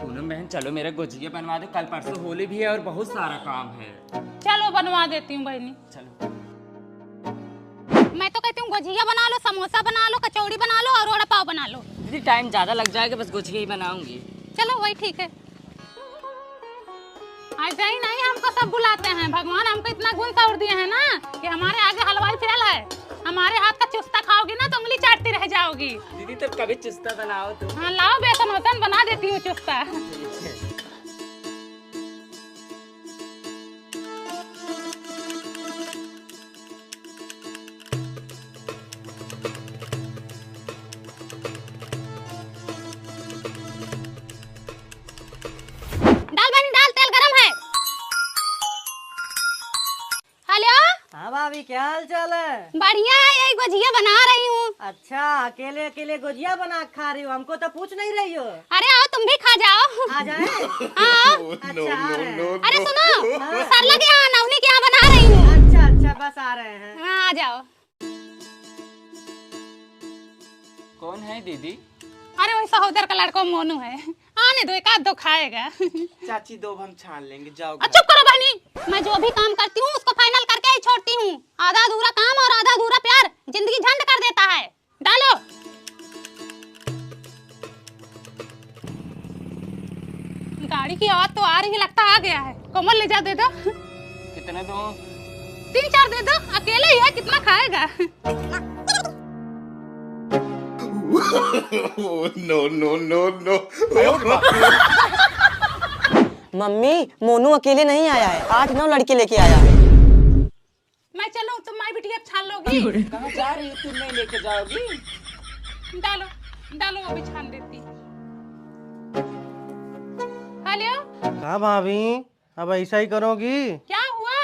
पूनम बहन चलो मेरा गुजिया बनवा दो, कल परसों होली भी है और बहुत सारा काम है। चलो बनवा देती हूँ बहनी। चलो मैं तो कहती हूँ गुजिया बना लो, समोसा बना लो, कचौड़ी बना लो और वड़ा पाव बना लो। दीदी टाइम ज्यादा लग जाएगा, बस गुजिया ही बनाऊंगी। चलो वही ठीक है। ऐसे ही नहीं हमको सब बुलाते हैं, भगवान हमको इतना गुण तोड़ दिए हैं ना कि हमारे आगे हलवाई फेल है। हमारे हाथ का चुस्ता खाओगी ना तो उंगली चाटती रह जाओगी। दीदी तब कभी चुस्ता बनाओ तो। हाँ लाओ, बेसन वसन बना देती हूँ चुस्ता। डाल बनी डाल, तेल गरम है। हेलो हाँ भाभी, क्या हाल चाल है? बढ़िया है, यही गुजिया बना रही हूँ। अच्छा, अकेले अकेले गुजिया बना के खा रही हो, हमको तो पूछ नहीं रही हो। अरे आओ तुम भी खा जाओ। आ जाए? आओ। अच्छा आ रहे हैं। अरे सुनो, सरला के यहाँ नवनी के यहाँ बना रही हूँ। अच्छा अच्छा, बस आ रहे हैं। हाँ आ जाओ। कौन है दीदी? अरे वही सहोदर का लड़का मोनू है, आने दो, एक आध दो खाएगा। चाची दो हम छान लेंगे, जाओ। चुप करो बहनी, मैं जो भी काम करती हूँ उसको फाइनल करके ही छोड़ती हूँ। आधा अधूरा काम और आधा अधूरा प्यार जिंदगी झंड कर देता है। डालो। गाड़ी की आवाज तो आ रही है, लगता आ गया है। कोमल ले जा, दे दो। कितने दो? 3-4 दे दो, अकेले ही है, कितना खाएगा। no. मम्मी, मोनू अकेले नहीं आया है, 8-9 लड़के लेके आया है। मैं चलूं, तुम माई बिटिया छान लोगी। कहाँ जा रही हो? तुम नहीं लेके जाओगी? डालो डालो, वो भी छान देती। हेलो हाँ भाभी, अब ऐसा ही करोगी? क्या हुआ?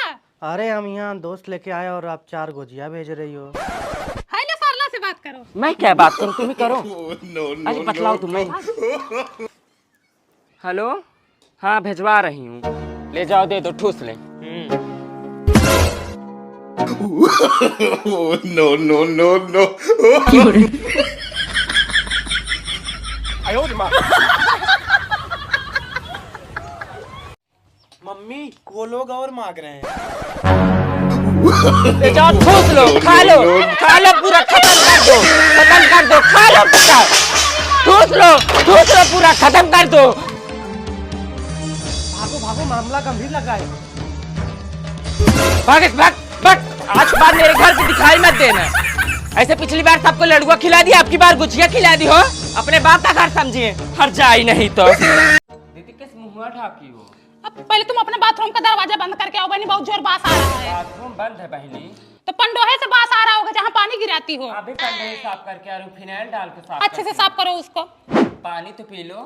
अरे हम यहाँ दोस्त लेके आए और आप 4 गुजिया भेज रही हो। हेलो सरला से बात करो। मैं क्या बात करूँ, तुम ही करो। अरे बतलाओ तुम। हेलो, हाँ भिजवा रही हूँ, ले जाओ, दे दो, ठूस ले। No. मम्मी, वो लोग और मांग रहे हैं। ले जाओ, ठूस लो, खा लो पूरा, खत्म कर दो, खा लो पूरा, ठूस लो पूरा, खत्म कर दो। भागो, मामला गंभीर लगा है। भाग, आज बाद मेरे घर पे दिखाई मत देना। ऐसे पिछली बार सबको लड़ुआ खिला दिया, आपकी बार गुजिया खिला दी हो। अपने बाप का घर समझिए, हर जाई नहीं तो। दीदी किस मुंह ढाकी हो? अब पहले तुम अपने बाथरूम का दरवाजा बंद करके आओ बहनी, बहुत जोर बास आ रहा है। बाथरूम बंद है बहनी? तो पंडोहे से बास आ रहा होगा जहाँ पानी गिराती हो। अभी कंडे साफ करके आ रही हूँ, फिनाइल डाल के साफ अच्छे से साफ करो उसको। पानी तो पी लो।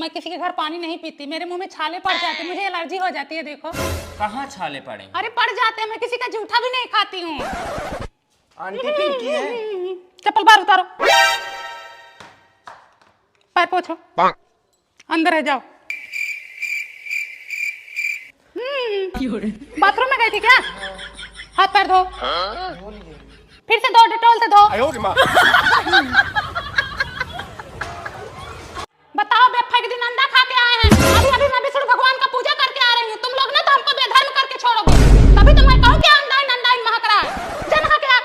मैं किसी के घर पानी नहीं पीती, मेरे मुंह में छाले पड़ जाते, मुझे एलर्जी हो जाती है। देखो कहाँ छाले पड़े? अरे पड़ जाते हैं, मैं किसी का जूठा भी नहीं खाती हूँ। आंटी पिंकी है। चप्पल बाहर उतारो, पैर पोछो, अंदर है, जाओ। बाथरूम में गई थी क्या? हाथ पैर धो, फिर से धो, डेटॉल से धो। बताओ, बेफा के दिन अंडा खा के आए हैं, अभी मैं विष्णु भगवान का पूजा करके आ रही हूँ। तुम लोग ना तो हमको बेधर्म करके छोड़ोगे, तभी तो मैं कहूँ कि अंडा महक रहा है। जा नहा के आ,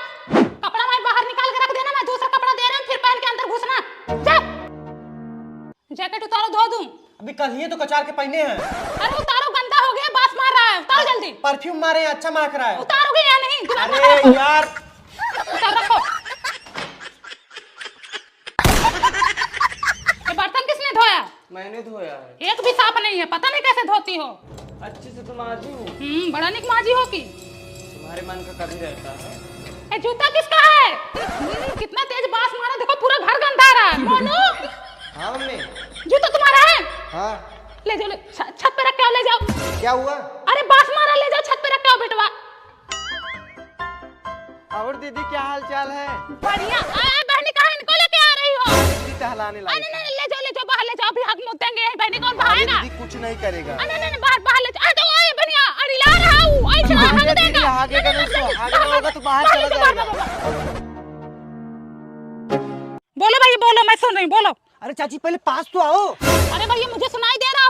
कपड़ा मैं बाहर निकाल के रख देना, मैं दूसरा कपड़ा दे रही हूँ, फिर पहन के अंदर घुसना। जा, जैकेट उतारो, धो दूं। अभी कल ही तो कचार के पहने हैं। अरे उतारो, गंदा हो गया, बास मार रहा है, उतारो जल्दी। परफ्यूम मारे, अच्छा महक रहा है। उतारोगे या नहीं? अरे यार, उतार रखो। ये बर्तन किसने धोया? मैंने धोया है। एक भी साफ नहीं है, पता नहीं कैसे धोती हो। अच्छे से तुम आजी हो। बड़ा निक माजी हो की। तुम्हारे मन का कभी रहता है। ए जूता किसका है? कितना तेज बास मारा, देखो पूरा घर गंदा रहा है। मोनू, हाँ मम्मी। जूता तुम्हारा है? हाँ। ले जाओ, छत पे रख के आओ, ले जाओ। क्या हुआ? अरे बास मारा, ले जाओ, छत पे रख के आओ बेटवा। और दीदी क्या हाल चाल है? बढ़िया। बहनी कहाँ इनको लेके आ रही हो? दीदी टहलाने लाई। नहीं, ले जाओ, बाहर ले जाओ, अभी हक मुद्द देंगे, बहनी कौन बहाएगा? दीदी कुछ नहीं करेगा। नहीं, बाहर ले जाओ। तो ओए बनिया, अड़िला रहा हूँ, ऐसे हक देगा। आगे का नहीं, आगे होगा तो बाहर चला जाएगा। बोलो भैया, बोलो, मैं सुन रही हूँ, बोलो। अरे चाची, पहले पास तो आओ। अरे भैया, मुझे सुना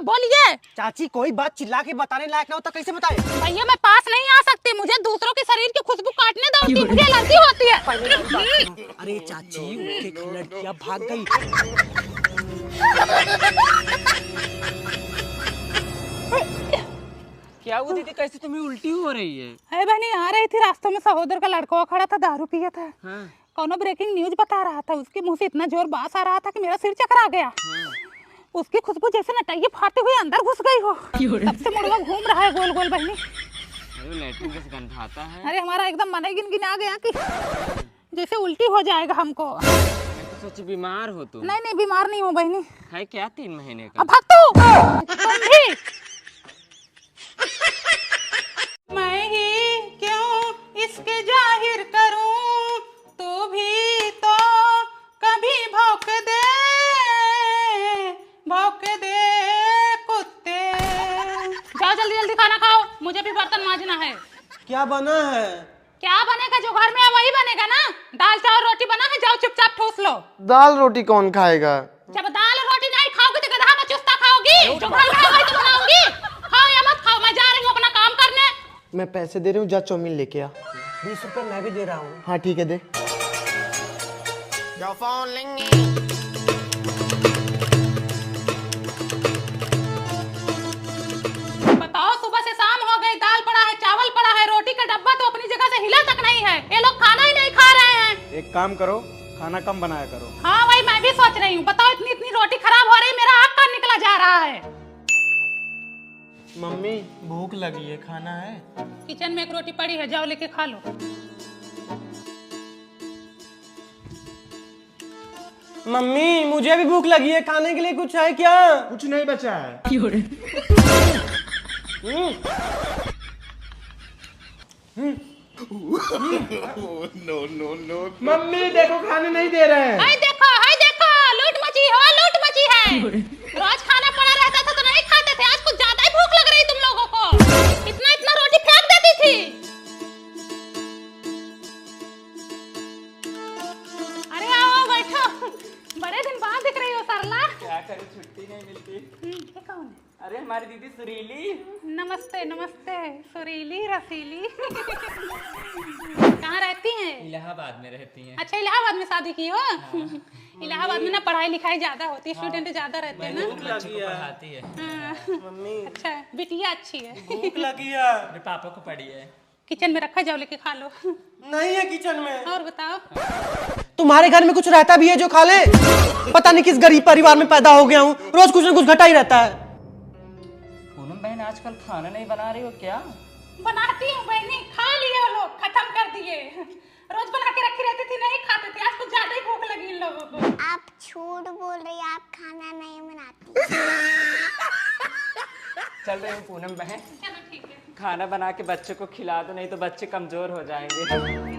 बोलिए। चाची कोई बात चिल्ला के बताने लायक ना हो तो कैसे बताए? भैया मैं पास नहीं आ सकती, मुझे दूसरों के शरीर की खुशबू काटने दौड़ती, मुझे एलर्जी होती है। अरे चाची एक लड़कियां भाग गई। क्या हुआ दीदी, कैसे तुम्हें उल्टी हो रही है? अरे बहनी आ रही थी, रास्ते में सहोदर का लड़का खड़ा था, दारू पिया था। हाँ। कौनो ब्रेकिंग न्यूज बता रहा था, उसके मुंह से इतना जोर बास आ रहा था कि मेरा सिर चकरा गया। उसकी खुशबू जैसे नटाइये फाड़ते हुए अंदर घुस गई हो, तब से मुड़वा घूम रहा है गोल गोल बहनी। अरे लैट्रिन कैसे गंध आता है? अरे हमारा एकदम मन ही गिन आ गया कि जैसे उल्टी हो जाएगा हमको। मैं तो सोची बीमार हो तुम। नहीं नहीं बीमार नहीं हूँ बहनी। है क्या 3 महीने का? अब भाग तू तुम भी। मैं ही क्यों इसके जाहिर करूं, तू भी तो कभी भौंक दे कुत्ते। जाओ जल्दी जल्दी खाना खाओ, मुझे भी बर्तन मांजना है। क्या बना है? क्या बनेगा, जो घर में है वही बनेगा ना। दाल चावल रोटी बना है, जाओ चुपचाप ठूस लो। दाल रोटी कौन खाएगा? जब दाल रोटी नहीं खाओगी तो गधा में चुस्ता खाओगी। जो घर में है वही तो बनाऊंगी। खाओ या मत खाओ, मैं जा रही हूँ अपना काम करने। मैं पैसे दे रही हूँ, जा चाउमीन लेके आ। 20 रुपए मैं भी दे रहा हूँ। हाँ ठीक है, दे। बताओ, सुबह से शाम हो गई, दाल पड़ा है, चावल पड़ा है, रोटी का डब्बा तो अपनी जगह से हिला तक नहीं है। ये लोग खाना ही नहीं खा रहे हैं। एक काम करो, खाना कम बनाया करो। हाँ वही मैं भी सोच रही हूँ। बताओ, इतनी इतनी रोटी खराब हो रही, मेरा आँख कान निकला जा रहा है। मम्मी भूख लगी है, खाना है? किचन में एक रोटी पड़ी है, जाओ लेके खा लो। मम्मी मुझे भी भूख लगी है, खाने के लिए कुछ है क्या? कुछ नहीं बचा है। No, no, no. मम्मी देखो खाने नहीं दे रहे हैं। हाय देखो लूट मची है। रोज खाना पड़ा रहता था तो नहीं खाते थे, आज कुछ ज्यादा ही भूख लग रही तुम लोगों को। इतना इतना रोटी फेंक देती थी। अरे आओ बैठो, बड़े दिन बाद दिख रही हो सरला। क्या करूं, छुट्टी नहीं मिलती। ये कौन है? अरे हमारी दीदी सुरीली। नमस्ते नमस्ते, सुरीली रसीली। कहाँ रहती हैं? इलाहाबाद में रहती हैं। अच्छा, इलाहाबाद में शादी की हो? इलाहाबाद में ना पढ़ाई लिखाई ज्यादा होती है, स्टूडेंट ज्यादा रहते हैं ना। बच्चों को पढ़ाती है। हाँ। मम्मी अच्छा, बिटिया अच्छी है। भूख लगी है। मेरे पापा को पड़ी है। किचन में रखा, जाओ लेके खा लो। नहीं है किचन में। और बताओ। तुम्हारे घर में कुछ रहता भी है जो खा ले? पता नहीं किस गरीब परिवार में पैदा हो गया हूँ, रोज कुछ न कुछ घटा ही रहता है। पूनम बहन आजकल खाना नहीं बना रही हो क्या? बनाती हूँ बहनी, खा लिए वो लोग, खत्म कर दिए। रोज बना के रखी रहती थी, नहीं खाते थे, आज कुछ ज्यादा ही भूख लगी इन लोगों को। आप झूठ बोल रही हैं, आप खाना नहीं बनाती। चल रही हूँ पूनम बहन, चलो ठीक है। खाना बना के बच्चों को खिला दो, नहीं तो बच्चे कमजोर हो जाएंगे।